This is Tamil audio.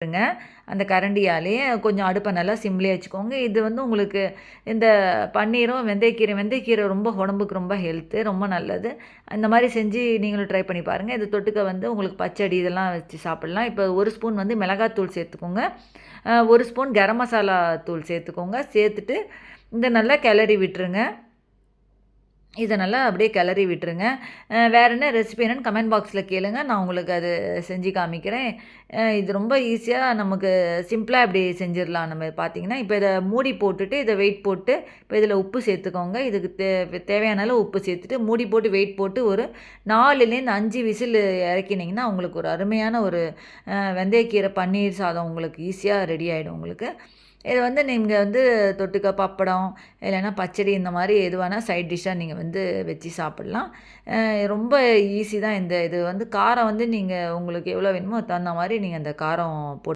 விட்டுருங்க. அந்த கரண்டியாலேயே கொஞ்சம் அடுப்பை நல்லா சிம்லேயே வச்சுக்கோங்க. இது வந்து உங்களுக்கு இந்த பன்னீரும் வெந்தயக்கீரை ரொம்ப உடம்புக்கு ரொம்ப ஹெல்த்து, ரொம்ப நல்லது. இந்த மாதிரி செஞ்சு நீங்களும் ட்ரை பண்ணி பாருங்கள். இது தொட்டுக்க வந்து உங்களுக்கு பச்சடி இதெல்லாம் வச்சு சாப்பிட்லாம். இப்போ 1 ஸ்பூன் வந்து மிளகாத்தூள் சேர்த்துக்கோங்க. 1 ஸ்பூன் கரம் மசாலா தூள் சேர்த்துக்கோங்க. சேர்த்துட்டு இந்த நல்லா கிளறி விட்டுருங்க. இதை நல்லா அப்படியே கிளறி விட்டுருங்க. வேறு என்ன ரெசிபி என்னன்னு கமெண்ட் பாக்ஸில் கேளுங்க. நான் உங்களுக்கு அது செஞ்சு காமிக்கிறேன். இது ரொம்ப ஈஸியாக நமக்கு சிம்பிளாக இப்படி செஞ்சிடலாம். நம்ம பார்த்தீங்கன்னா, இப்போ இதை மூடி போட்டுட்டு இதை வெயிட் போட்டு இப்போ இதில் உப்பு சேர்த்துக்கோங்க. இதுக்கு தேவையான அளவு உப்பு சேர்த்துட்டு மூடி போட்டு வெயிட் போட்டு ஒரு 4லேருந்து 5 விசில் இறக்கினீங்கன்னா உங்களுக்கு ஒரு அருமையான ஒரு வெந்தயக்கீரை பன்னீர் சாதம் உங்களுக்கு ஈஸியாக ரெடி ஆகிடும் உங்களுக்கு. இது வந்து நீங்கள் வந்து தொட்டுக்க பப்படம் இல்லைன்னா பச்சடி இந்த மாதிரி எது வேணால் சைட் டிஷ்ஷாக நீங்கள் வந்து வச்சு சாப்பிட்லாம். ரொம்ப ஈஸி தான். இது வந்து காரம் வந்து நீங்கள் உங்களுக்கு எவ்வளோ வேணுமோ அதுக்கு தகுந்த மாதிரி நீங்கள் அந்த காரம் போட்டு